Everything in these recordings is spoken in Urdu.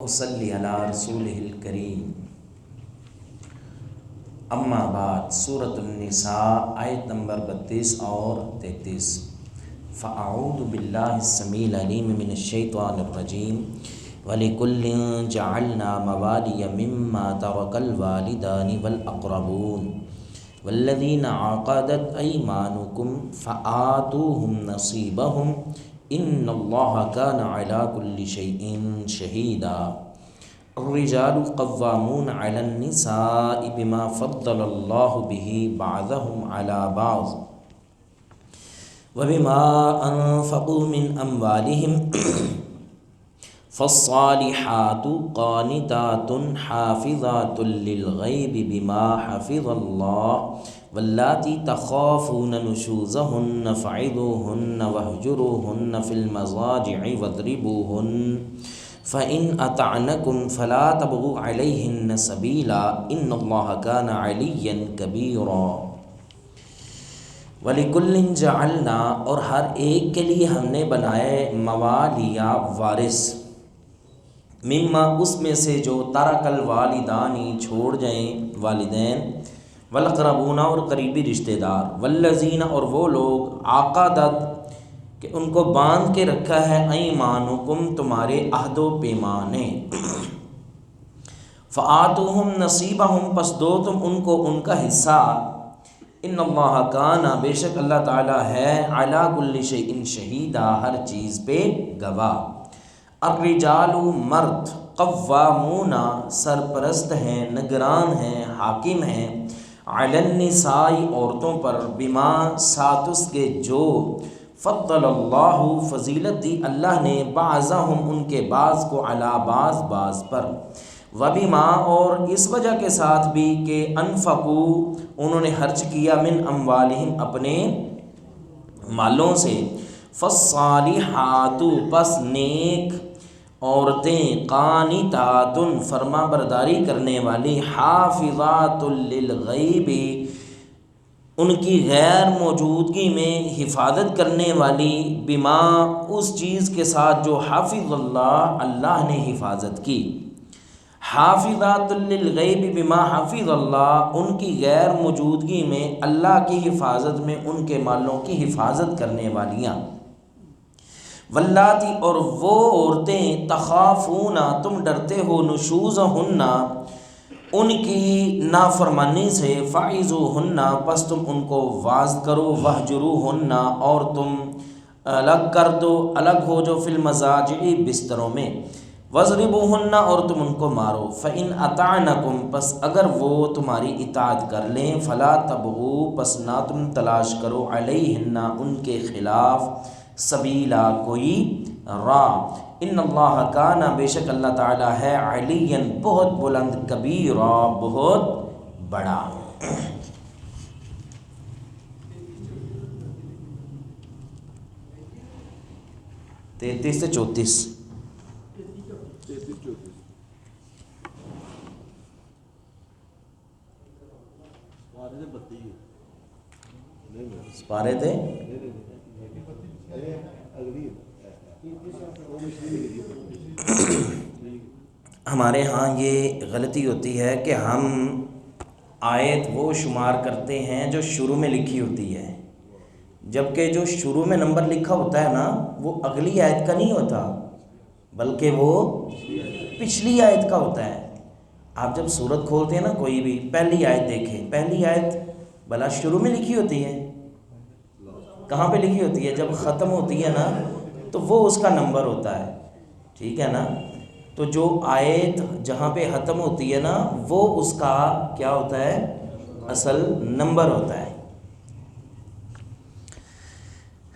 وصلی علی رسولہ الکریم اما بعد۔ سورۃ النساء آیت نمبر 32 اور 33۔ فاعوذ باللہ السمیع العلیم من الشیطان الرجیم وَلِكُلٍّ جَعَلْنَا مَوَالِيَ مِمَّا تَرَكَ الْوَالِدَانِ وَالْأَقْرَبُونَ وَالَّذِينَ عَقَدَتْ أَيْمَانُكُمْ فَآتُوهُمْ نَصِيبَهُمْ إِنَّ اللَّهَ كَانَ عَلَى كُلِّ شَيْءٍ شَهِيدًا۔ الرِّجَالُ قَوَّامُونَ عَلَى النِّسَاءِ بِمَا فَضَّلَ اللَّهُ بِهِ بَعْضَهُمْ عَلَى بَعْضٍ وَبِمَا أَنفَقُوا مِنْ أَمْوَالِهِمْ فالصالحات قانتات حافظات للغیب بما حفظ اللہ واللاتی تخافون نشوزهن فعظوهن واہجروهن فی المضاجع واضربوهن فإن أطعنكم فلا تبغوا علیہن سبیلا ان اللہ کان علیا کبیرا۔ وَلِكُلٍّ جَعَلْنَا، اور ہر ایک کے لیے ہم نے بنائے موالیا وارث، مما اس میں سے جو ترک الوالدانی چھوڑ جائیں والدین، والاقربون اور قریبی رشتہ دار، والذین اور وہ لوگ عقدت کہ ان کو باندھ کے رکھا ہے ایمانکم تمہارے عہد و پیمانے، فآتوہم نصیبہم پس دو تم ان کو ان کا حصہ، ان اللہ کان بے شک اللہ تعالی ہے علی کل شیء شہیدا ہر چیز پہ گواہ۔ الرجال مرد، قوامون سرپرست ہیں، نگران ہیں، حاکم ہیں، علی النساء عورتوں پر، بما ساتھ اس کے جو فضل اللہ فضیلت دی اللہ نے بعضہم ان کے بعض کو علی بعض پر، وبما اور اس وجہ کے ساتھ بھی کہ انفقوا انہوں نے خرچ کیا من اموالہم اپنے مالوں سے، فالصالحات پس نیک عورتیں، قانتات فرما برداری کرنے والی، حافظات للغیب ان کی غیر موجودگی میں حفاظت کرنے والی، بما اس چیز کے ساتھ جو حافظ اللہ نے حفاظت کی، حافظات للغیب بما حفظ اللہ ان کی غیر موجودگی میں اللہ کی حفاظت میں ان کے مالوں کی حفاظت کرنے والیاں، واللاتی اور وہ عورتیں، تخافون تم ڈرتے ہو، نشوزہن ان کی نافرمانی سے، فعظوہن پس تم ان کو واعظ کرو، واہجروہن اور تم الگ کر دو، الگ ہو جو، فی المضاجع بستروں میں، واضربوہن اور تم ان کو مارو، فإن اطعنکم پس اگر وہ تمہاری اطاعت کر لیں، فلا تبغوا پس نہ تم تلاش کرو، علیہن ان کے خلاف، سبیلا کوئی راہ، ان اللہ کان بے شک اللہ تعالی ہے، علیاً بہت بلند، کبیرا بہت بڑا۔ 33 سے 34۔ سپارے تھے ہمارے ہاں یہ غلطی ہوتی ہے کہ ہم آیت وہ شمار کرتے ہیں جو شروع میں لکھی ہوتی ہے، جبکہ جو شروع میں نمبر لکھا ہوتا ہے نا وہ اگلی آیت کا نہیں ہوتا بلکہ وہ پچھلی آیت کا ہوتا ہے۔ آپ جب سورت کھولتے ہیں نا کوئی بھی، پہلی آیت دیکھیں، پہلی آیت بلا شروع میں لکھی ہوتی ہے، کہاں پہ لکھی ہوتی ہے؟ جب ختم ہوتی ہے نا تو وہ اس کا نمبر ہوتا ہے، ٹھیک ہے نا؟ تو جو آیت جہاں پہ ختم ہوتی ہے نا وہ اس کا کیا ہوتا ہے؟ اصل نمبر ہوتا ہے۔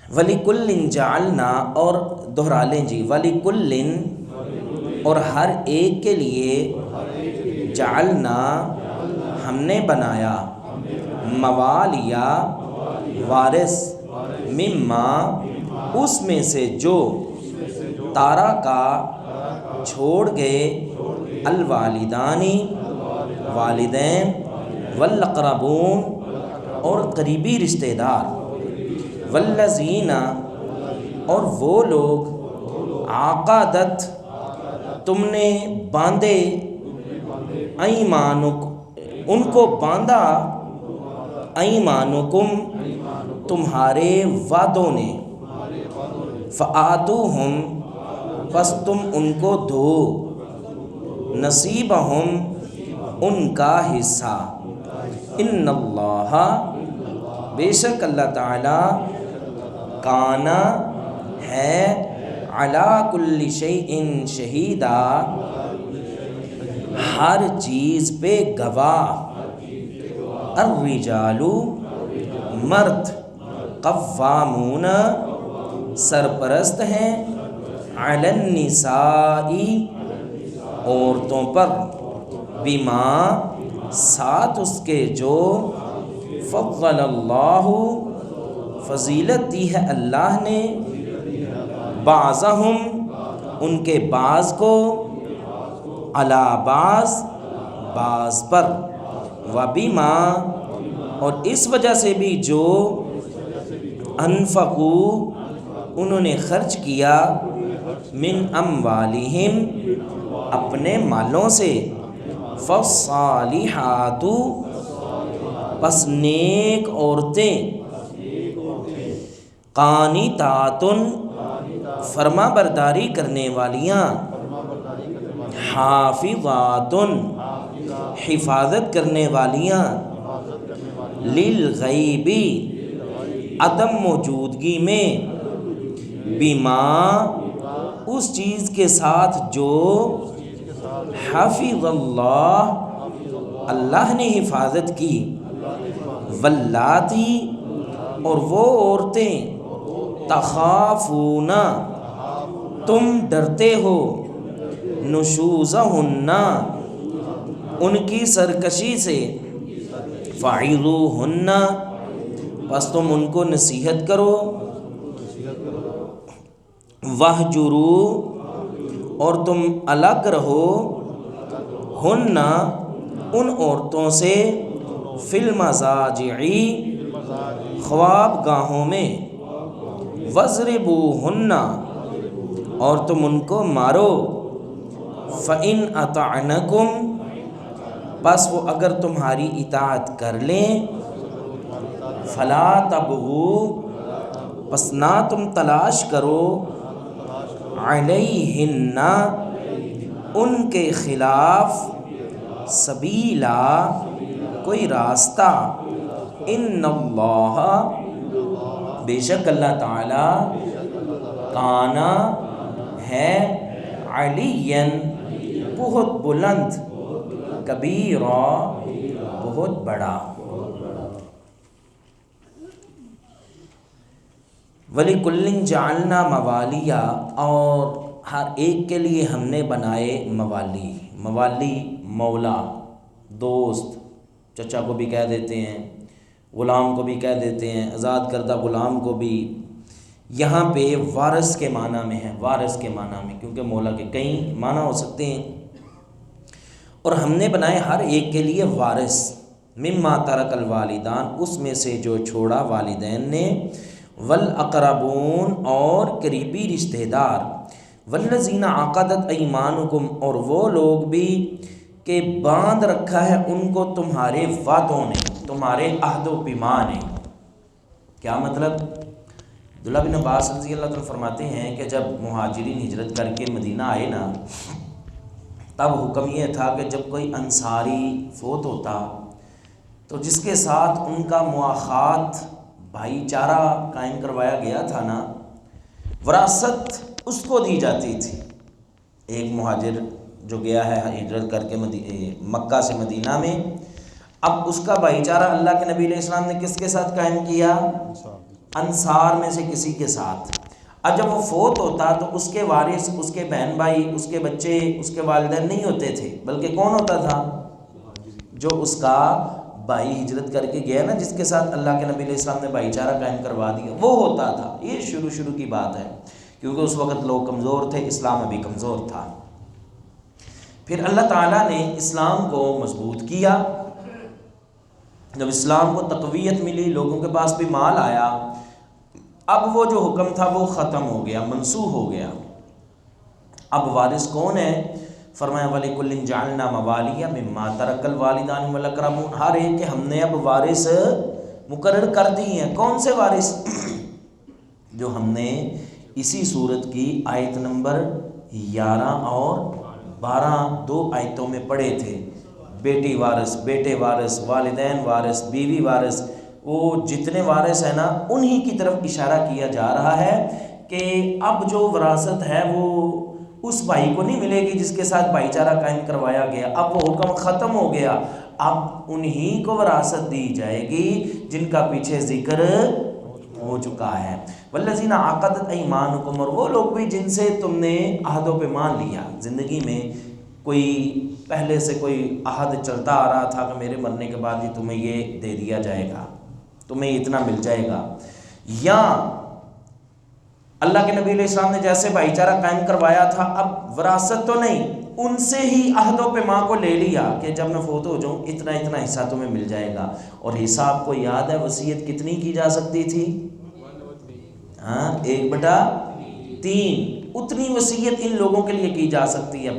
وَلِكُلٍّ جَعَلْنَا اور دہرا لیں جی، وَلِكُلٍّ اور ہر ایک کے لیے، جعلنا ہم نے بنایا، موالیا وارث، مما اس میں سے جو، تارا کا چھوڑ گئے، الوالدانی والدین، والاقربون اور قریبی رشتہ دار، والذین اور وہ لوگ، عقدت تم نے باندھے ان کو باندھا ایمانکم تمہارے وعدوں نے، فآتوہم پس تم ان کو دو، نصیبہم ان کا حصہ، ان اللہ بے شک اللہ تعالی کانا ہے علی کل شیء شہیدا ہر چیز پہ گواہ، الرجال مرد، قوامون سرپرست ہیں، علی النساء عورتوں پر، بما ساتھ اس کے جو فضل اللہ فضیلت دی ہے اللہ نے، بعضہم ان کے بعض کو، علی بعض پر، وبما اور اس وجہ سے بھی جو انفقوا انہوں نے خرچ کیا، من اموالہم اپنے مالوں سے، فالصالحات پس نیک عورتیں، قانتات فرما برداری کرنے والیاں، حافظات حفاظت کرنے والیاں، للغیب عدم موجودگی میں، بما اس چیز کے ساتھ جو حفظ اللہ نے حفاظت کی، واللاتی اور وہ عورتیں، تخافون تم ڈرتے ہو، نشوزہن ان کی سرکشی سے، فعظوہن پس تم ان کو نصیحت کرو، وہجروا اور تم الگ رہو، ہن ان عورتوں سے، فی المضاجع خواب گاہوں میں، وَاضْرِبُوهُنَّ اور تم ان کو مارو، فَإِنْ أَطَعْنَكُمْ بس وہ اگر تمہاری اطاعت کر لیں، فَلَا تَبْغُوا بس نہ تم تلاش کرو، عَلَيْهِنَّ ان کے خلاف، سبیلا کوئی راستہ، ان اللہ بے شک اللہ تعالی کانا ہے، علیاً بہت بلند، کبیرا بہت بڑا۔ وَلِكُلٍّ جَعَلْنَا مَوَالِيَ اور ہر ایک کے لیے ہم نے بنائے موالی مولا، دوست، چچا کو بھی کہہ دیتے ہیں، غلام کو بھی کہہ دیتے ہیں، آزاد کردہ غلام کو بھی، یہاں پہ وارث کے معنی میں ہے، وارث کے معنی میں، کیونکہ مولا کے کئی معنی ہو سکتے ہیں، اور ہم نے بنائے ہر ایک کے لیے وارث، مما ترک الوالدان اس میں سے جو چھوڑا والدین نے، والاقربون اور قریبی رشتہ دار، والذین عقدت ایمانکم اور وہ لوگ بھی کہ باندھ رکھا ہے ان کو تمہارے وعدوں نے، تمہارے عہد و پیمان نے۔ کیا مطلب؟ عبداللہ بن عباس رضی اللہ عنہ فرماتے ہیں کہ جب مہاجرین ہجرت کر کے مدینہ آئے نا، تب حکم یہ تھا کہ جب کوئی انصاری فوت ہوتا تو جس کے ساتھ ان کا مواخات بھائی چارہ قائم کروایا گیا تھا نا، وراثت اس کو دی جاتی تھی۔ ایک مہاجر جو گیا ہے ہجرت کر کے مکہ سے مدینہ میں، اب اس کا بھائی چارہ اللہ کے نبی علیہ السلام نے کس کے ساتھ قائم کیا؟ انصار میں سے کسی کے ساتھ۔ اب جب وہ فوت ہوتا تو اس کے وارث، اس کے بہن بھائی، اس کے بچے، اس کے والدین نہیں ہوتے تھے، بلکہ کون ہوتا تھا؟ جو اس کا بھائی ہجرت کر کے گیا نا، جس کے ساتھ اللہ کے نبی علیہ السلام نے بھائی چارہ قائم کروا دیا، وہ ہوتا تھا۔ یہ شروع کی بات ہے، کیونکہ اس وقت لوگ کمزور تھے، اسلام ابھی کمزور تھا۔ پھر اللہ تعالیٰ نے اسلام کو مضبوط کیا، جب اسلام کو تقویت ملی، لوگوں کے پاس بھی مال آیا، اب وہ جو حکم تھا وہ ختم ہو گیا، منسوخ ہو گیا۔ اب وارث کون ہے؟ فرمایا وَلِكُلٍّ جَعَلْنَا مَوَالِيَ مِمَّا تَرَكَ الْوَالِدَانِ وَالْأَقْرَبُونَ، ہر ایک کے ہم نے اب وارث مقرر کر دی ہیں۔ کون سے وارث؟ جو ہم نے اسی صورت کی آیت نمبر 11 اور 12 دو آیتوں میں پڑھے تھے۔ بیٹی وارث، بیٹے وارث، والدین وارث، بیوی وارث، وہ جتنے وارث ہیں نا انہی کی طرف اشارہ کیا جا رہا ہے کہ اب جو وراثت ہے وہ اس بھائی کو نہیں ملے گی جس کے ساتھ بھائی چارہ قائم کروایا گیا، اب وہ حکم ختم ہو گیا، اب انہی کو وراثت دی جائے گی جن کا پیچھے ذکر ہو چکا ہے۔ والذین عقدت ایمانکم، اور وہ لوگ بھی جن سے تم نے عہدوں پہ مان لیا، زندگی میں کوئی پہلے سے کوئی عہد چلتا آ رہا تھا کہ میرے مرنے کے بعد ہی تمہیں یہ دے دیا جائے گا، تمہیں اتنا مل جائے گا، یا اللہ کے نبی علیہ السلام نے جیسے بھائی چارہ قائم کروایا تھا اب وراثت تو نہیں، ان سے ہی عہدوں پہ ماں کو لے لیا کہ جب میں فوت ہو جاؤں اتنا اتنا حصہ تمہیں مل جائے گا۔ اور حصہ آپ کو یاد ہے وصیت کتنی کی جا سکتی تھی؟ ہاں 1/3، اتنی وصیت ان لوگوں کے لیے کی جا سکتی ہے،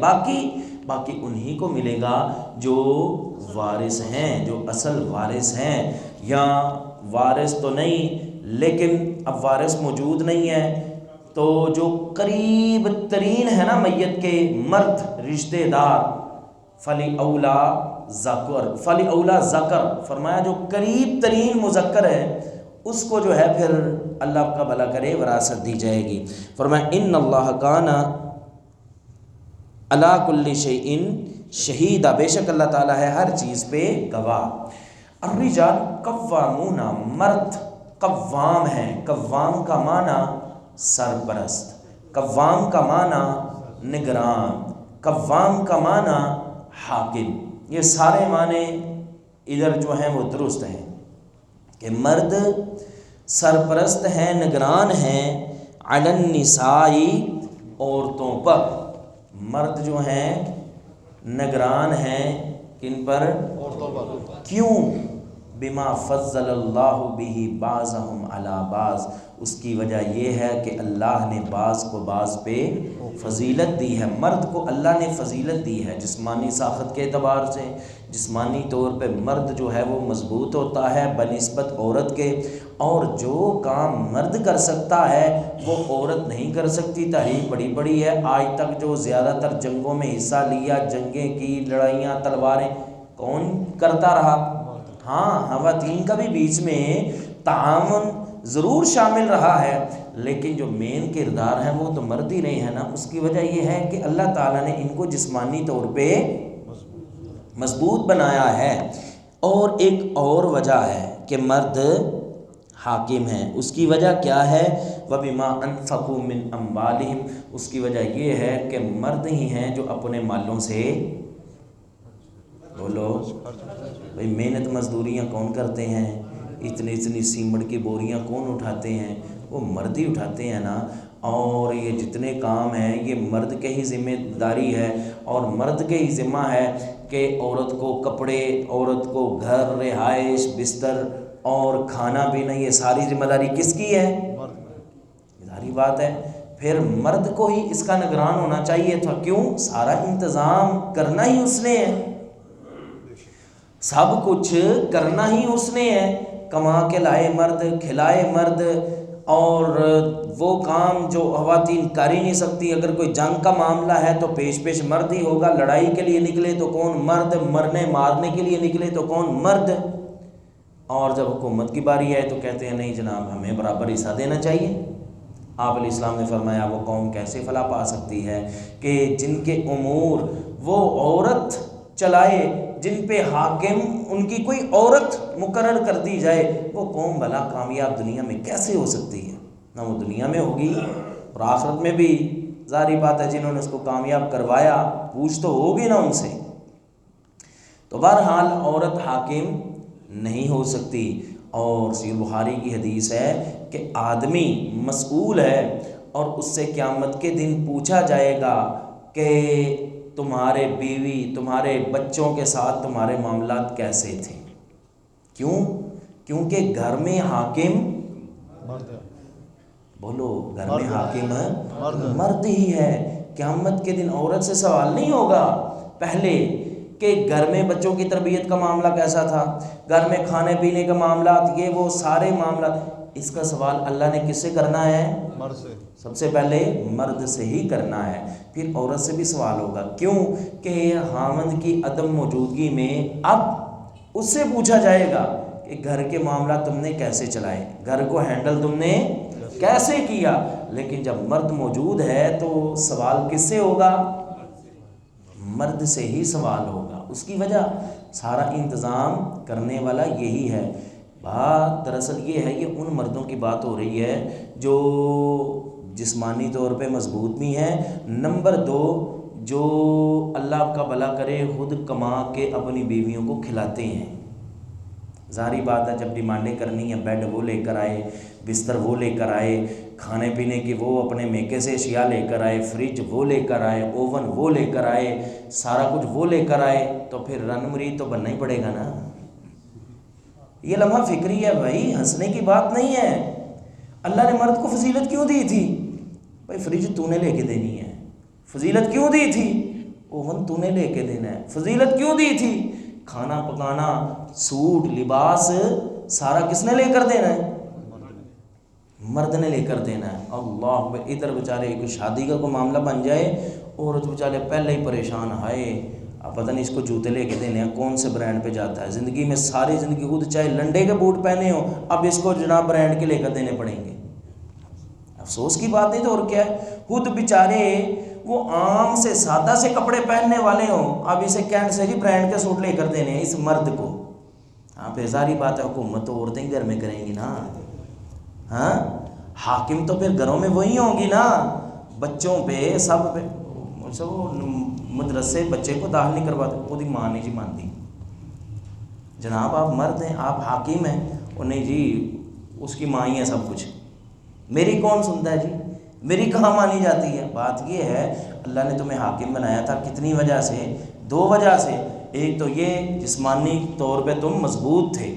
باقی انہی کو ملے گا جو وارث ہیں، جو اصل وارث ہیں۔ یا وارث تو نہیں لیکن اب وارث موجود نہیں ہے تو جو قریب ترین ہے نا میت کے مرد رشتہ دار، فلی اولا ذکر، فرمایا جو قریب ترین مذکر ہے اس کو جو ہے پھر اللہ کا بھلا کرے وراثت دی جائے گی۔ فرمایا ان اللہ کان علی کل شیء شہیدا، بے شک اللہ تعالیٰ ہے ہر چیز پہ گواہ۔ الرجال قوامون، مرد قوام ہیں، قوام کا معنی سرپرست، قوام کا معنی نگران، قوام کا معنی حاکم، یہ سارے معنی ادھر جو ہیں وہ درست ہیں کہ مرد سرپرست ہیں، نگران ہیں، علی النساء، عورتوں پر، مرد جو ہیں نگران ہیں کن پر؟ عورتوں پر۔ کیوں؟ بما فضل اللہ بہ بعضهم علی بعض، اس کی وجہ یہ ہے کہ اللہ نے بعض کو بعض پہ فضیلت دی ہے۔ مرد کو اللہ نے فضیلت دی ہے جسمانی ساخت کے اعتبار سے، جسمانی طور پہ مرد جو ہے وہ مضبوط ہوتا ہے بنسبت عورت کے، اور جو کام مرد کر سکتا ہے وہ عورت نہیں کر سکتی۔ تاریخ بڑی بڑی ہے، آج تک جو زیادہ تر جنگوں میں حصہ لیا، جنگیں کی، لڑائیاں تلواریں کون کرتا رہا؟ ہاں خواتین کا بھی بیچ میں تعاون ضرور شامل رہا ہے، لیکن جو مین کردار ہے وہ تو مرد ہی نہیں ہے نا۔ اس کی وجہ یہ ہے کہ اللہ تعالیٰ نے ان کو جسمانی طور پہ مضبوط بنایا ہے۔ اور ایک اور وجہ ہے کہ مرد حاکم ہیں، اس کی وجہ کیا ہے؟ وَبِمَا أَنفَقُوا مِنْ أَمْوَالِهِمْ، اس کی وجہ یہ ہے کہ مرد ہی ہیں جو اپنے مالوں سے، بولو بھئی محنت مزدوریاں کون کرتے ہیں؟ اتنی سیمنٹ کی بوریاں کون اٹھاتے ہیں؟ وہ مرد ہی اٹھاتے ہیں نا۔ اور یہ جتنے کام ہیں یہ مرد کے ہی ذمہ داری ہے، اور مرد کے ہی ذمہ ہے کہ عورت کو کپڑے، عورت کو گھر، رہائش، بستر اور کھانا پینا، یہ ساری ذمہ داری کس کی ہے؟ ظاہری بات ہے پھر مرد کو ہی اس کا نگران ہونا چاہیے تھا۔ کیوں؟ سارا انتظام کرنا ہی اس نے ہے، سب کچھ کرنا ہی اس نے ہے، کما کے لائے مرد، کھلائے مرد، اور وہ کام جو خواتین کر ہی نہیں سکتی۔ اگر کوئی جنگ کا معاملہ ہے تو پیش مرد ہی ہوگا، لڑائی کے لیے نکلے تو کون؟ مرد، مرنے مارنے کے لیے نکلے تو کون؟ مرد۔ اور جب حکومت کی باری آئے تو کہتے ہیں نہیں جناب ہمیں برابر حصہ دینا چاہیے۔ آپ علیہ السلام نے فرمایا وہ قوم کیسے فلاح پا سکتی ہے کہ جن کے امور وہ عورت چلائے، جن پہ حاکم ان کی کوئی عورت مقرر کر دی جائے، وہ قوم بھلا کامیاب دنیا میں کیسے ہو سکتی ہے؟ نہ وہ دنیا میں ہوگی اور آخرت میں بھی ظاہری بات ہے جنہوں نے اس کو کامیاب کروایا پوچھ تو ہوگی نا ان سے۔ تو بہرحال عورت حاکم نہیں ہو سکتی۔ اور صحیح بخاری کی حدیث ہے کہ آدمی مسئول ہے اور اس سے قیامت کے دن پوچھا جائے گا کہ تمہارے بیوی، تمہارے بچوں کے ساتھ تمہارے معاملات کیسے تھے؟ کیوں؟ کیونکہ گھر میں حاکم مرد ہے۔ بولو، گھر میں حاکم مرد ہی ہے۔ قیامت کے دن عورت سے سوال نہیں ہوگا پہلے کہ گھر میں بچوں کی تربیت کا معاملہ کیسا تھا، گھر میں کھانے پینے کے معاملات، یہ وہ سارے معاملات، اس کا سوال اللہ نے کس سے کرنا ہے؟ مرد سے، سب سے پہلے مرد سے ہی کرنا ہے، پھر عورت سے بھی سوال ہوگا۔ کیوں کہ خاوند کی عدم موجودگی میں اب اس سے پوچھا جائے گا کہ گھر کے معاملات تم نے کیسے چلائے، گھر کو ہینڈل تم نے کیسے کیا۔ لیکن جب مرد موجود ہے تو سوال کس سے ہوگا؟ مرد سے ہی سوال ہوگا۔ اس کی وجہ سارا انتظام کرنے والا یہی ہے۔ بات دراصل یہ ہے، یہ ان مردوں کی بات ہو رہی ہے جو جسمانی طور پہ مضبوط بھی ہیں، نمبر دو جو اللہ کا بھلا کرے خود کما کے اپنی بیویوں کو کھلاتے ہیں۔ ظاہری بات ہے جب ڈیمانڈیں کرنی ہے، بیڈ وہ لے کر آئے، بستر وہ لے کر آئے، کھانے پینے کی وہ اپنے میکے سے اشیاء لے کر آئے، فریج وہ لے کر آئے، اوون وہ لے کر آئے، سارا کچھ وہ لے کر آئے، تو پھر رن مرید تو بننا ہی پڑے گا نا۔ یہ لمحہ فکری ہے بھائی، ہنسنے کی بات نہیں ہے۔ اللہ نے مرد کو فضیلت کیوں دی تھی؟ بھائی فریج تو نے لے کے دینی ہے۔ فضیلت کیوں دی تھی؟ اوون تو نے لے کے دینا ہے۔ فضیلت کیوں دی تھی؟ کھانا پکانا، سوٹ لباس سارا کس نے لے کر دینا ہے؟ مرد نے لے کر دینا ہے۔ اللہ، ادھر بیچارے کوئی شادی کا کوئی معاملہ بن جائے، عورت بیچارے پہلے ہی پریشان، ہائے اب پتہ نہیں اس کو جوتے لے کے دینے ہیں، کون سے برانڈ پہ جاتا ہے، زندگی میں ساری زندگی خود چاہے لنڈے کے بوٹ پہنے ہوں، اب اس کو جناب برانڈ کے لے کر دینے پڑیں گے۔ افسوس کی بات نہیں تو اور کیا ہے، خود بیچارے وہ عام سے سادہ سے کپڑے پہننے والے ہوں، اب اسے کہنے سے جی برانڈ کے سوٹ لے کر دینے ہیں اس مرد کو۔ ہاں پھر ساری بات ہے، حکومت تو عورتیں گھر میں کریں گی نا، ہاں حاکم تو پھر گھروں میں وہی ہوں گی نا، بچوں پہ سب پہ۔ وہ مدرسے بچے کو داخل نہیں کرواتے، خود ہی ماں نہیں جی مانتی، جناب آپ مرد ہیں، آپ حاکم ہیں، اور نہیں جی اس کی ماں ہی ہے سب کچھ، میری کون سنتا ہے جی، میری کہاں مانی جاتی ہے۔ بات یہ ہے اللہ نے تمہیں حاکم بنایا تھا کتنی وجہ سے؟ دو وجہ سے۔ ایک تو یہ جسمانی طور پہ تم مضبوط تھے،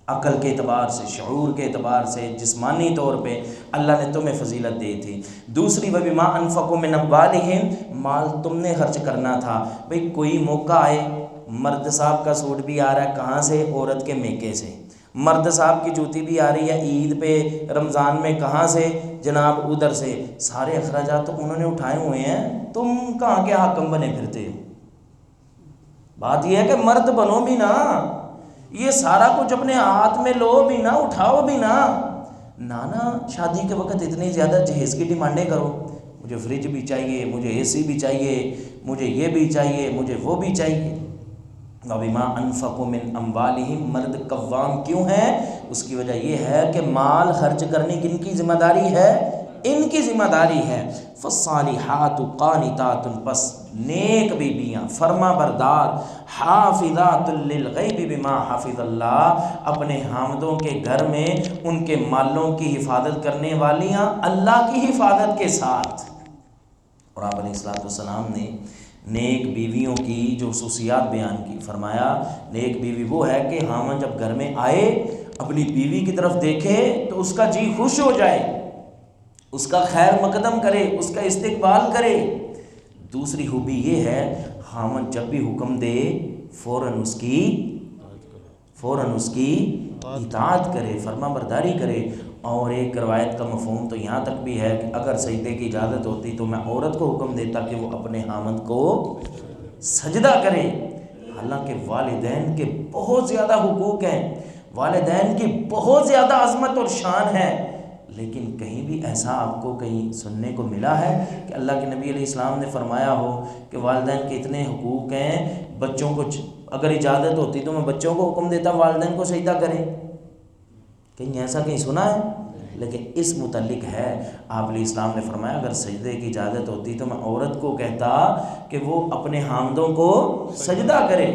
عقل کے اعتبار سے، شعور کے اعتبار سے، جسمانی طور پہ اللہ نے تمہیں فضیلت دی تھی۔ دوسری وَبِمَا أَنفَقُوا مِنْ أَمْوَالِهِمْ، مال تم نے خرچ کرنا تھا۔ بھئی کوئی موقع آئے، مرد صاحب کا سوٹ بھی آ رہا ہے کہاں سے؟ عورت کے میکے سے، مرد صاحب کی جوتی بھی آ رہی ہے عید پہ رمضان میں کہاں سے؟ جناب ادھر سے، سارے اخراجات تو انہوں نے اٹھائے ہوئے ہیں، تم کہاں کے حاکم بنے پھرتے ہو؟ بات یہ ہے کہ مرد بنو بھی نا، یہ سارا کچھ اپنے ہاتھ میں لو بھی نا، اٹھاؤ بھی نا۔ نانا شادی کے وقت اتنی زیادہ جہیز کی ڈیمانڈیں کرو، مجھے فریج بھی چاہیے، مجھے اے سی بھی چاہیے، مجھے یہ بھی چاہیے، مجھے وہ بھی چاہیے۔ وَبِمَا أَنفَقُوا مِنْ أَمْوَالِهِمْ، مرد قوام کیوں ہے؟ اس کی وجہ یہ ہے کہ مال خرچ کرنے کن کی ذمہ داری ہے؟ ان کی ذمہ داری ہے۔ فَالصَّالِحَاتُ قَانِتَاتٌ، پس نیک بیویاں فرما بردار، حافظات للغیب بما حفظ اللہ، اپنے حامدوں کے گھر میں ان کے مالوں کی حفاظت کرنے والیاں اللہ کی حفاظت کے ساتھ۔ اور آپ علیہ السلام نے نیک بیویوں کی جو خصوصیات بیان کی، فرمایا نیک بیوی وہ ہے کہ خامن جب گھر میں آئے اپنی بیوی کی طرف دیکھے تو اس کا جی خوش ہو جائے، اس کا خیر مقدم کرے، اس کا استقبال کرے۔ دوسری خوبی یہ ہے خامن جب بھی حکم دے فوراً اس کی اطاعت کرے، فرما برداری کرے۔ اور ایک روایت کا مفہوم تو یہاں تک بھی ہے کہ اگر سجدے کی اجازت ہوتی تو میں عورت کو حکم دیتا کہ وہ اپنے خامند کو سجدہ کرے۔ حالانکہ والدین کے بہت زیادہ حقوق ہیں، والدین کی بہت زیادہ عظمت اور شان ہے، لیکن کہیں بھی ایسا آپ کو کہیں سننے کو ملا ہے کہ اللہ کے نبی علیہ السلام نے فرمایا ہو کہ والدین کے اتنے حقوق ہیں، بچوں کو اگر اجازت ہوتی تو میں بچوں کو حکم دیتا والدین کو سجدہ کریں؟ کہیں ایسا کہیں سنا ہے؟ لیکن اس متعلق ہے، آپ علیہ السلام نے فرمایا اگر سجدے کی اجازت ہوتی تو میں عورت کو کہتا کہ وہ اپنے حامدوں کو سجدہ کرے۔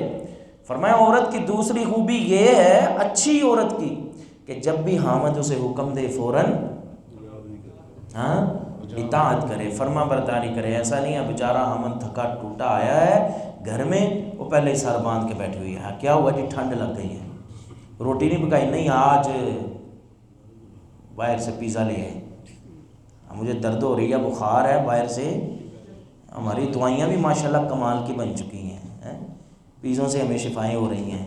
فرمایا عورت کی دوسری خوبی یہ ہے، اچھی عورت کی، کہ جب بھی حامد اسے حکم دے فوراً اطاعت کرے، فرما برداری کرے۔ ایسا نہیں ہے بیچارہ حامد تھکا ٹوٹا آیا ہے گھر میں، وہ پہلے ہی سر باندھ کے بیٹھی ہوئی ہے، کیا ہوا جی ٹھنڈ لگ گئی ہے، روٹی نہیں پکائی؟ نہیں آج باہر سے پیزا لے آئے، مجھے درد ہو رہی ہے، بخار ہے، باہر سے ہماری دعائیاں بھی ماشاءاللہ کمال کی بن چکی ہیں، پیزوں سے ہمیں شفائیں ہو رہی ہیں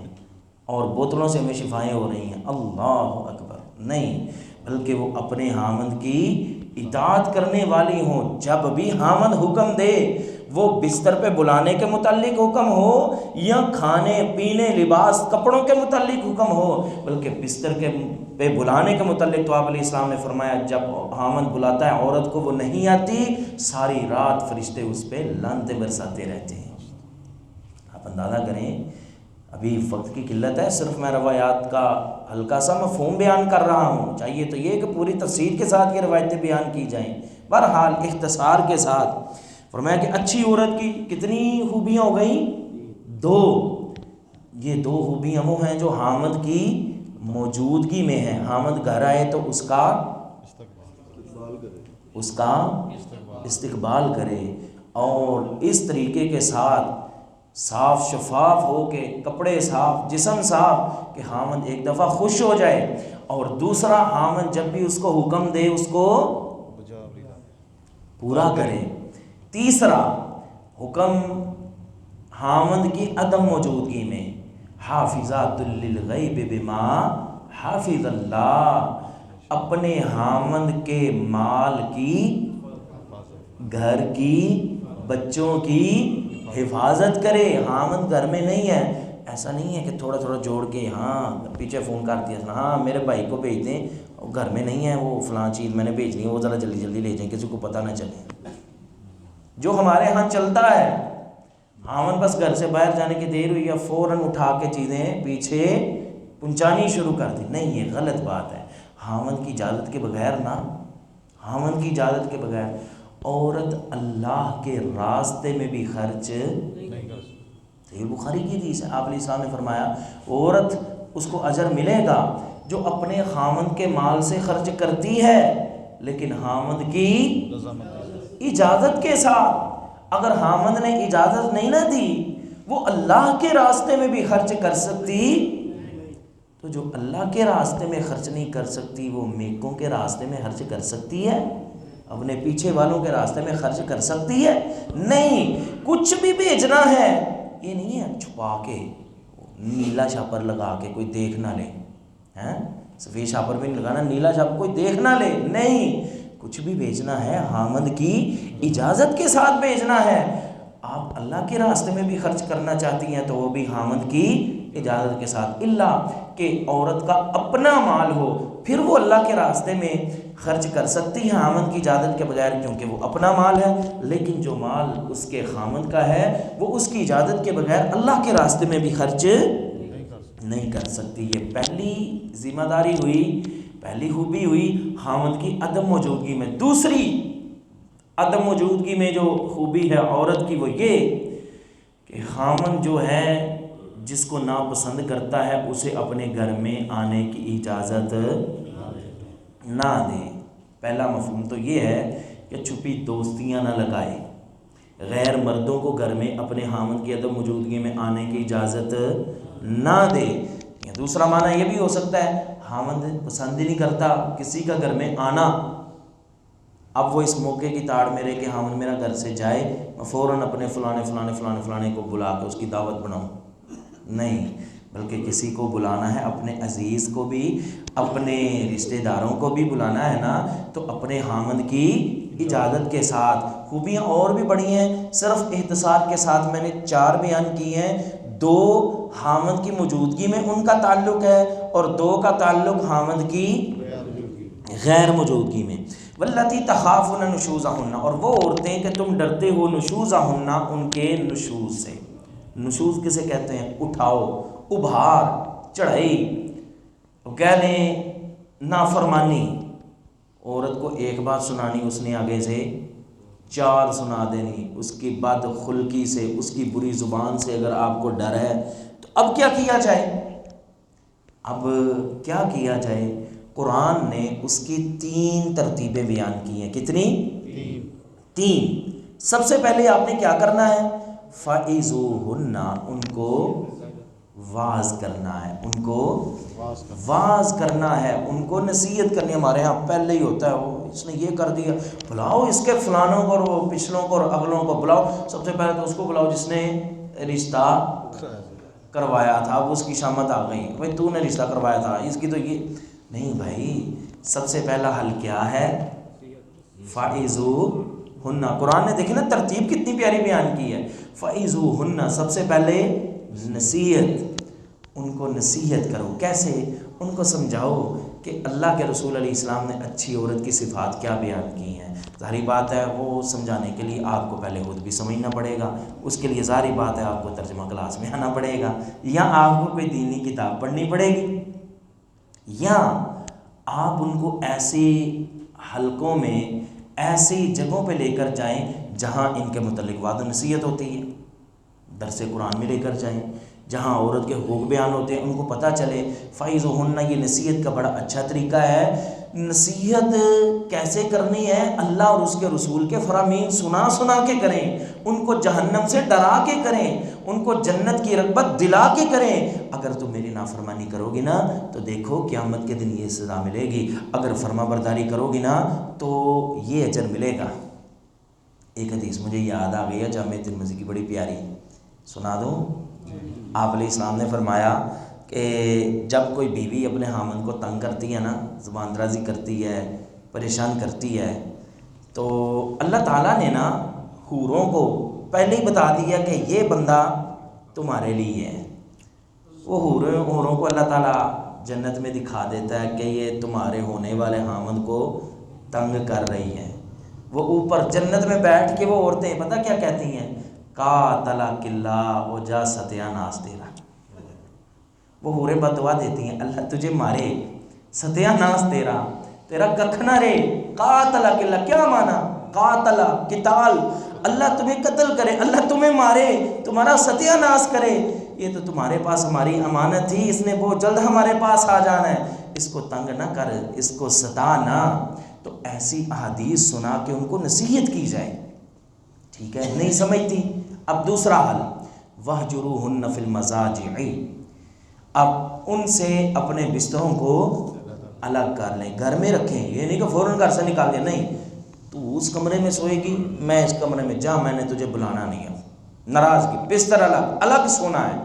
اور بوتلوں سے ہمیں شفائیں ہو رہی ہیں، اللہ اکبر، نہیں، بلکہ وہ اپنے حامد کی اطاعت کرنے والی ہوں۔ جب بھی حامد حکم دے، وہ بستر پہ بلانے کے متعلق حکم ہو یا کھانے پینے لباس کپڑوں کے متعلق حکم ہو، بلکہ بستر کے پہ بلانے کے متعلق تو آپ علیہ السلام نے فرمایا جب حامد بلاتا ہے عورت کو وہ نہیں آتی، ساری رات فرشتے اس پہ لعنتیں برساتے رہتے ہیں۔ آپ اندازہ کریں، ابھی وقت کی قلت ہے، صرف میں روایات کا ہلکا سا مفہوم بیان کر رہا ہوں، چاہیے تو یہ کہ پوری تفصیل کے ساتھ یہ روایتیں بیان کی جائیں، بہرحال اختصار کے ساتھ فرمایا کہ اچھی عورت کی کتنی خوبیاں ہو گئیں؟ 2۔ یہ 2 خوبیاں وہ ہیں جو حامد کی موجودگی میں ہیں۔ حامد گھر آئے تو اس کا استقبال کرے، اور اس طریقے کے ساتھ صاف شفاف ہو کے، کپڑے صاف، جسم صاف، کہ حامد ایک دفعہ خوش ہو جائے، اور دوسرا حامد جب بھی اس کو حکم دے اس کو پورا کرے۔ تیسرا حکم حامد کی عدم موجودگی میں، حافظات للغیب بما حافظ اللہ، اپنے حامد کے مال کی، گھر کی، بچوں کی حفاظت کرے۔ حامد گھر میں نہیں ہے، ایسا نہیں ہے کہ تھوڑا تھوڑا جوڑ کے ہاں پیچھے فون کر دیا، ہاں میرے بھائی کو بھیج دیں، وہ گھر میں نہیں ہے، وہ فلاں چیز میں نے بھیجنی ہے، وہ ذرا جلدی جلدی لے جائیں، کسی کو پتہ نہ چلے۔ جو ہمارے ہاں چلتا ہے، حامد بس گھر سے باہر جانے کی دیر ہوئی یا فوراً اٹھا کے چیزیں پیچھے پہنچانی شروع کر دی، نہیں، یہ غلط بات ہے۔ حامد کی اجازت کے بغیر نا، حامد کی اجازت کے بغیر عورت اللہ کے راستے میں بھی خرچ نہیں کر سکتی۔ یہ بخاری کی حدیث ہے، آپ علیہ السلام نے فرمایا عورت اس کو اجر ملے گا جو اپنے حامد کے مال سے خرچ کرتی ہے، لیکن حامد کی اجازت کے ساتھ۔ اگر حامد نے اجازت نہیں نہ دی، وہ اللہ کے راستے میں بھی خرچ کر سکتی، تو جو اللہ کے راستے میں خرچ نہیں کر سکتی وہ میکوں کے راستے میں خرچ کر سکتی ہے؟ اپنے پیچھے والوں کے راستے میں خرچ کر سکتی ہے؟ نہیں۔ کچھ بھی بھیجنا ہے، یہ نہیں ہے چھپا کے نیلا شاپر لگا کے کوئی دیکھ نہ لے، سفید شاپر بھی نہیں لگانا، نیلا شاپر کوئی دیکھ نہ لے، نہیں، کچھ بھی بھیجنا ہے حامد کی اجازت کے ساتھ بھیجنا ہے۔ آپ اللہ کے راستے میں بھی خرچ کرنا چاہتی ہیں تو وہ بھی حامد کی اجازت کے ساتھ، اللہ کہ عورت کا اپنا مال ہو، پھر وہ اللہ کے راستے میں خرچ کر سکتی ہے حامد کی اجازت کے بغیر، کیونکہ وہ اپنا مال ہے۔ لیکن جو مال اس کے خامد کا ہے وہ اس کی اجازت کے بغیر اللہ کے راستے میں بھی خرچ نہیں کر سکتی۔ یہ پہلی ذمہ داری ہوئی، پہلی خوبی ہوئی حامد کی عدم موجودگی میں۔ دوسری عدم موجودگی میں جو خوبی ہے عورت کی وہ یہ کہ حامد جو ہے جس کو ناپسند کرتا ہے اسے اپنے گھر میں آنے کی اجازت نہ دے۔ پہلا مفہوم تو یہ ہے کہ چھپی دوستیاں نہ لگائے، غیر مردوں کو گھر میں اپنے حامد کی عدم موجودگی میں آنے کی اجازت نہ دے۔ دوسرا معنی یہ بھی ہو سکتا ہے حامد پسند ہی نہیں کرتا کسی کا گھر میں آنا، اب وہ اس موقع کی تاڑ میں رہے کہ حامد میرا گھر سے جائے، میں فوراً اپنے فلانے کو بلا کے اس کی دعوت بناؤں، نہیں، بلکہ کسی کو بلانا ہے، اپنے عزیز کو بھی، اپنے رشتہ داروں کو بھی بلانا ہے نا، تو اپنے حامد کی اجازت کے ساتھ۔ خوبیاں اور بھی بڑی ہیں، صرف اختصار کے ساتھ میں نے 4 بیان کی ہیں۔ 2 حامد کی موجودگی میں ان کا تعلق ہے، اور 2 کا تعلق حامد کی غیر موجودگی میں۔ واللاتی تخافون نشوزہن، اور وہ عورتیں کہ تم ڈرتے ہو نشوزہن، ان کے نشوز سے۔ نشوز کسے کہتے ہیں؟ اٹھاؤ، ابھار، چڑھائی، کہہ لیں نافرمانی۔ عورت کو ایک بات سنانی، اس نے آگے سے 4 سنا دینی، اس کی بد خلقی سے، اس کی بری زبان سے اگر آپ کو ڈر ہے تو اب کیا کیا جائے؟ اب کیا کیا جائے؟ قرآن نے اس کی 3 ترتیبیں بیان کی ہیں۔ کتنی؟ 3۔ سب سے پہلے آپ نے کیا کرنا ہے؟ فَإِذُوهُنَّ، ان کو واز کرنا ہے، ان کو واز کرنا ہے، ان کو نصیحت کرنی ہے۔ ہمارے ہاں پہلے ہی ہوتا ہے، وہ اس نے یہ کر دیا، بلاؤ اس کے فلانوں کو اور وہ پچھلوں کو اور اگلوں کو بلاؤ، سب سے پہلے تو اس کو بلاؤ جس نے رشتہ کروایا تھا، اب اس کی شامت آ گئی، بھائی تو نے رشتہ کروایا تھا، اس کی تو یہ نہیں بھائی۔ سب سے پہلا حل کیا ہے؟ فَعِذُوهُنَّ۔ قرآن نے دیکھیں نا ترتیب کتنی پیاری بیان کی ہے۔ فَعِذُوهُنَّ، سب سے پہلے نصیحت، ان کو نصیحت کرو۔ کیسے؟ ان کو سمجھاؤ کہ اللہ کے رسول علیہ السلام نے اچھی عورت کی صفات کیا بیان کی ہیں۔ ظاہری بات ہے وہ سمجھانے کے لیے آپ کو پہلے خود بھی سمجھنا پڑے گا، اس کے لیے ظاہری بات ہے آپ کو ترجمہ کلاس میں آنا پڑے گا، یا آپ کو کوئی دینی کتاب پڑھنی پڑے گی، یا آپ ان کو ایسی حلقوں میں، ایسی جگہوں پہ لے کر جائیں جہاں ان کے متعلق وعظ و نصیحت ہوتی ہے، درس قرآن میں لے کر جائیں جہاں عورت کے حقوق بیان ہوتے ہیں، ان کو پتہ چلے۔ فَعِظُوهُنَّ، یہ نصیحت کا بڑا اچھا طریقہ ہے۔ نصیحت کیسے کرنی ہے؟ اللہ اور اس کے رسول کے فرامین سنا سنا کے کریں، ان کو جہنم سے ڈرا کے کریں، ان کو جنت کی رغبت دلا کے کریں۔ اگر تم میری نافرمانی کرو گی نا تو دیکھو قیامت کے دن یہ سزا ملے گی، اگر فرما برداری کرو گی نا تو یہ اجر ملے گا۔ ایک حدیث مجھے یاد آ گئی ہے جامع ترمذی کی، بڑی پیاری، سنا دوں؟ آپ علیہ السلام نے فرمایا کہ جب کوئی بیوی اپنے خامند کو تنگ کرتی ہے نا، زبان درازی کرتی ہے، پریشان کرتی ہے، تو اللہ تعالیٰ نے نا حوروں کو پہلے ہی بتا دیا کہ یہ بندہ تمہارے لیے ہے۔ وہ حوروں کو اللہ تعالیٰ جنت میں دکھا دیتا ہے کہ یہ تمہارے ہونے والے خامند کو تنگ کر رہی ہے۔ وہ اوپر جنت میں بیٹھ کے وہ عورتیں پتہ کیا کہتی ہیں؟ قاتلک اللہ و جا ستیا ناس تیرا۔ وہ حوریں بد دعا دیتی ہیں، اللہ تجھے مارے، ستیا ناس تیرا، تیرا ککھ نہ رے۔ قاتلک اللہ کیا مانا؟ قاتل قتال، اللہ تمہیں قتل کرے، اللہ تمہیں مارے، تمہارا ستیا ناس کرے۔ یہ تو تمہارے پاس ہماری امانت تھی، اس نے بہت جلد ہمارے پاس آ جانا ہے، اس کو تنگ نہ کر، اس کو ستا نہ۔ تو ایسی احادیث سنا کے ان کو نصیحت کی جائے، ٹھیک ہے؟ نہیں سمجھتی؟ اب دوسرا حل، وَاهْجُرُوهُنَّ فِي الْمَضَاجِعِ، اب ان سے اپنے بستروں کو الگ کر لیں، گھر میں رکھیں، یہ نہیں کہ فوراً گھر سے نکال دیں، نہیں، تو اس کمرے میں سوئے گی، میں اس کمرے میں، جا، میں نے تجھے بلانا نہیں ہے، ناراضگی، بستر الگ الگ سونا ہے،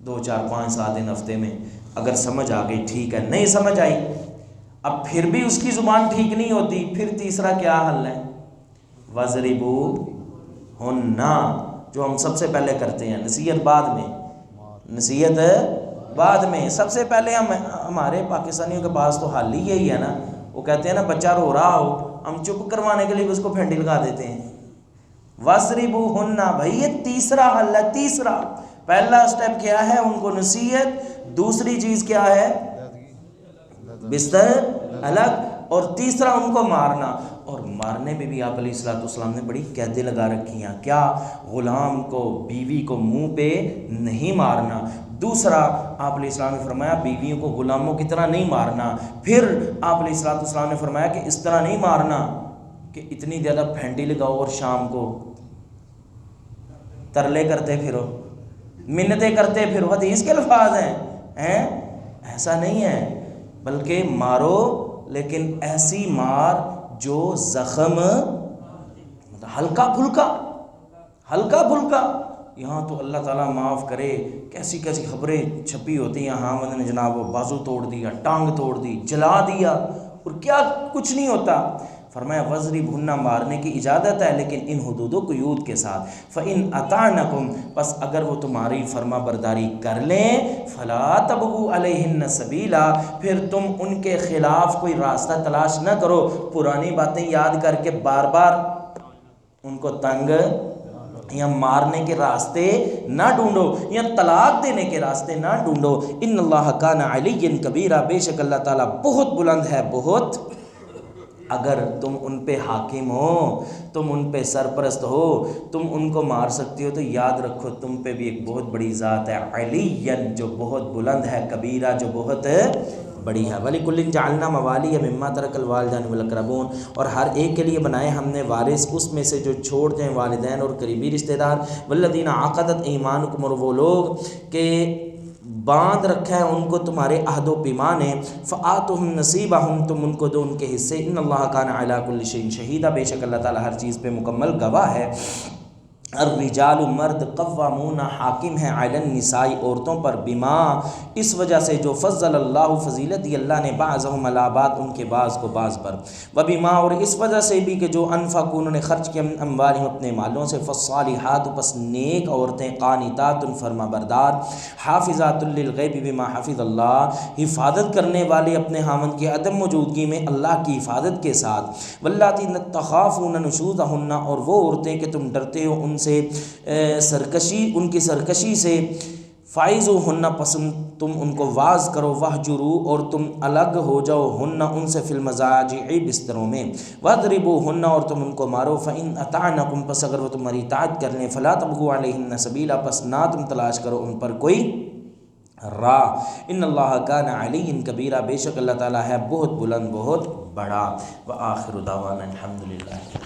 2 4 5 7 دن ہفتے میں، اگر سمجھ آ گئی ٹھیک ہے، نہیں سمجھ آئی، اب پھر بھی اس کی زبان ٹھیک نہیں ہوتی، پھر تیسرا کیا حل ہے؟ وَضْرِبُوهُنَّ، جو ہم سب سے پہلے کرتے ہیں، نصیحت بعد میں، نصیحت بعد میں، سب سے پہلے ہمارے پاکستانیوں کے پاس تو حل ہی یہی ہے نا، وہ کہتے ہیں نا بچہ رو رہا ہو، ہم چپ کروانے کے لیے اس کو پھینٹی لگا دیتے ہیں۔ وَضْرِبُوهُنَّ، بھائی یہ تیسرا حل ہے، تیسرا، پہلا سٹیپ کیا ہے؟ ان کو نصیحت، دوسری چیز کیا ہے؟ بستر الگ، اور تیسرا ان کو مارنا، اور مارنے میں بھی آپ علیہ السلام نے بڑی قیدیں لگا رکھی ہیں، کیا؟ غلام کو، بیوی کو منہ پہ نہیں مارنا، دوسرا آپ علیہ السلام نے فرمایا بیویوں کو غلاموں کی طرح نہیں مارنا، پھر آپ علیہ السلام نے فرمایا کہ اس طرح نہیں مارنا کہ اتنی زیادہ پھینٹی لگاؤ اور شام کو ترلے کرتے پھرو، منتیں کرتے پھرو، حدیث کے الفاظ ہیں، ایسا نہیں ہے، بلکہ مارو لیکن ایسی مار جو زخم ہلکا پھلکا، ہلکا پھلکا۔ یہاں تو اللہ تعالیٰ معاف کرے کیسی کیسی خبریں چھپی ہوتی ہیں، ہاں نے جناب وہ بازو توڑ دیا، ٹانگ توڑ دی، جلا دیا، اور کیا کچھ نہیں ہوتا۔ فرمایا وَضْرِبْهُنَّ، مارنے کی اجازت ہے لیکن ان حدود و قیود کے ساتھ۔ فَإِنْ أَطَعْنَكُمْ، پس اگر وہ تمہاری فرما برداری کر لیں، فَلَا تَبْغُوا عَلَيْهِنَّ سَبِيلًا، پھر تم ان کے خلاف کوئی راستہ تلاش نہ کرو، پرانی باتیں یاد کر کے بار بار ان کو تنگ یا مارنے کے راستے نہ ڈھونڈو، یا طلاق دینے کے راستے نہ ڈھونڈو۔ ان اللہ کان علیٰ کبیرہ، بے شک اللہ تعالیٰ بہت بلند ہے، بہت۔ اگر تم ان پہ حاکم ہو، تم ان پہ سرپرست ہو، تم ان کو مار سکتے ہو، تو یاد رکھو تم پہ بھی ایک بہت بڑی ذات ہے، علیٰ جو بہت بلند ہے، کبیرہ جو بہت بڑی ہے۔ وَلِكُلٍّ جَعَلْنَا مَوَالِيَ مِمَّا تَرَكَ الْوَالِدَانُ وَالْأَقْرَبُونَ، اور ہر ایک کے لیے بنائے ہم نے وارث اس میں سے جو چھوڑ دیں والدین اور قریبی رشتہ دار۔ وَالَّذِينَ عَقَدَتْ أَيْمَانُكُمْ، اور وہ لوگ کہ باندھ رکھا ہے ان کو تمہارے عہد و پیمان نے، فآتُہم نصیبہم، تم ان کو دو ان کے حصے، ان اللہ کان علی کل شیء شہیدا، بے شک اللہ تعالیٰ ہر چیز پہ مکمل گواہ ہے۔ الرجال مرد قوامون حاکم ہیں علی النساء عورتوں پر، بما اس وجہ سے جو فضل اللہ فضیلت دی اللہ نے بعضهم علی بعض ان کے بعض کو بعض پر، وبما اور اس وجہ سے بھی کہ جو انفقوا انہوں نے خرچ کیا من اموالہم اپنے مالوں سے، فالصالحات پس نیک عورتیں، قانتات فرما بردار، حافظات للغیب بما حفظ اللہ حفاظت کرنے والے اپنے خاوند کی عدم موجودگی میں اللہ کی حفاظت کے ساتھ، واللاتی تخافون نشوزہن اور وہ عورتیں کہ تم ڈرتے ہو ان سے سرکشی ان کی سرکشی سے، فائزوہن پسند تم ان کو واز کرو، وہجرو اور تم الگ ہو جاؤ ہن ان سے فی المضاجع بستروں میں، واضربوہن اور تم ان کو مارو، فإن اطعنکم پس اگر وہ تمہاری اطاعت کر لیں، فلا تبغوا علیہن سبیلا پس نہ تم تلاش کرو ان پر کوئی راہ، ان اللہ کان علیٰ کبیرہ، بے شک اللہ تعالیٰ ہے بہت بلند بہت بڑا۔ وآخر دعوانا الحمدللہ۔